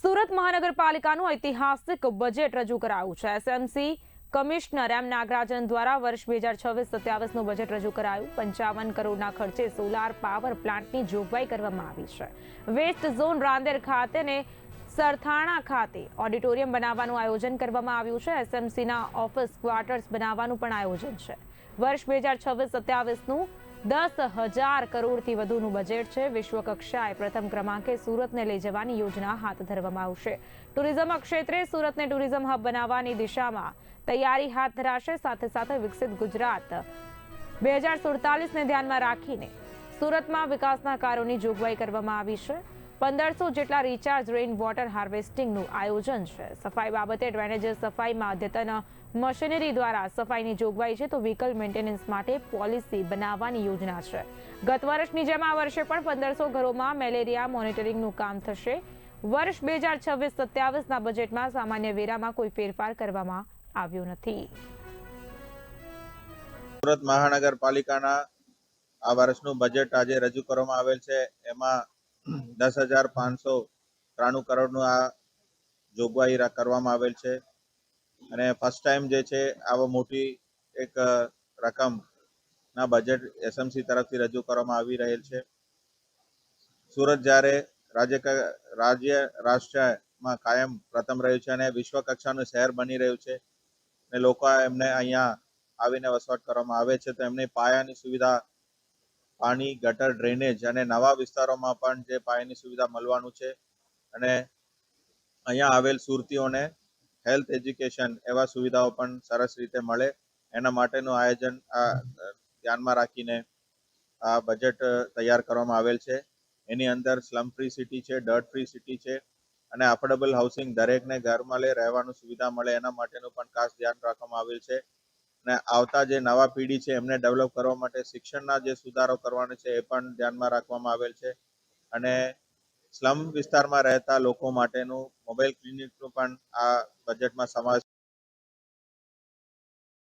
સુરત મહાનગરપાલિકાનું ઐતિહાસિક બજેટ રજૂ કરાયું છે। એસએમસી કમિશનર એમ નાગરાજન દ્વારા વર્ષ 2026-27નું બજેટ રજૂ કરાયું। 55 કરોડના ખર્ચે સોલાર પાવર પ્લાન્ટની જોગવાઈ કરવામાં આવી છે। વેસ્ટ ઝોન રાંદેર ખાતે ને સરથાણા ખાતે ઓડિટોરિયમ બનાવવાનું આયોજન કરવામાં આવ્યું છે। એસએમસીના ઓફિસ ક્વાર્ટર્સ બનાવવાનું પણ આયોજન છે। વર્ષ 2026-27નું 10,000 કરોડથી વધુનું બજેટ છે। વિશ્વ કક્ષાએ પ્રથમ ક્રમાંકે સુરતને લઈ જવાની યોજના હાથ ધરવામાં આવશે। ટુરિઝમ ક્ષેત્રે સુરતને ટુરિઝમ હબ બનાવવાની દિશામાં તૈયારી હાથ ધરાશે। સાથે સાથે વિકસિત ગુજરાત 2047ને ધ્યાનમાં રાખીને સુરતમાં વિકાસના કાર્યોની જોગવાઈ કરવામાં આવી છે। 1500 જેટલા રિચાર્જ રેઇન વોટર હાર્વેસ્ટિંગનું આયોજન છે। સફાઈ બાબતે ડ્રેનેજ સફાઈમાં અદ્યતન મશીનરી દ્વારા સફાઈની જોગવાઈ છે, તો વ્હીકલ મેન્ટેનન્સ માટે પોલિસી બનાવવાની યોજના છે। ગત વર્ષની જેમ આ વર્ષે પણ 1500 ઘરોમાં મેલેરિયા મોનિટરિંગનું કામ થશે। વર્ષ 2026-27ના બજેટમાં સામાન્ય વેરામાં કોઈ ફેરફાર કરવામાં આવ્યો નથી। સુરત મહાનગરપાલિકાના આ વર્ષનું બજેટ આજે રજૂ કરવામાં આવેલ છે। એમાં 10,593 કરોડનું આ જોગવાઈ કરવામાં આવેલ છે અને ફર્સ્ટ ટાઈમ જે છે આવો મોટી એક રકમના બજેટ એસએમસી તરફથી રજૂ કરવામાં આવી રહેલ છે। સુરત જ્યારે રાષ્ટ્રમાં કાયમ પ્રથમ રહ્યું છે અને વિશ્વ કક્ષાનું શહેર બની રહ્યું છે અને લોકો એમને અહીંયા આવીને વસવાટ કરવામાં આવે છે, તો એમની પાયાની સુવિધા પાણી, ગટર, ડ્રેનેજ અને નવા વિસ્તારોમાં પણ જે પાયાની સુવિધા મળવાનું છે અને અહીંયા આવેલ સુરતીઓને હેલ્થ, એજ્યુકેશન એવા સુવિધાઓ પણ સરસ રીતે મળે, એના માટેનું આયોજન ધ્યાનમાં રાખીને આ બજેટ તૈયાર કરવામાં આવેલ છે। એની અંદર સ્લમ ફ્રી સિટી છે, ડર્ટ ફ્રી સિટી છે અને અફોર્ડેબલ હાઉસિંગ, દરેકને ઘર મળે, રહેવાનું સુવિધા મળે, એના માટેનું પણ ખાસ ધ્યાન રાખવામાં આવેલ છે અને આવતા જે નવા પેઢી છે એમને ડેવલપ કરવા માટે શિક્ષણના જે સુધારો કરવાનો છે એ પણ ધ્યાનમાં રાખવામાં આવેલ છે અને સ્લમ વિસ્તારમાં રહેતા લોકો માટેનું મોબાઈલ ક્લિનિકનું પણ આ બજેટમાં સમાવેશ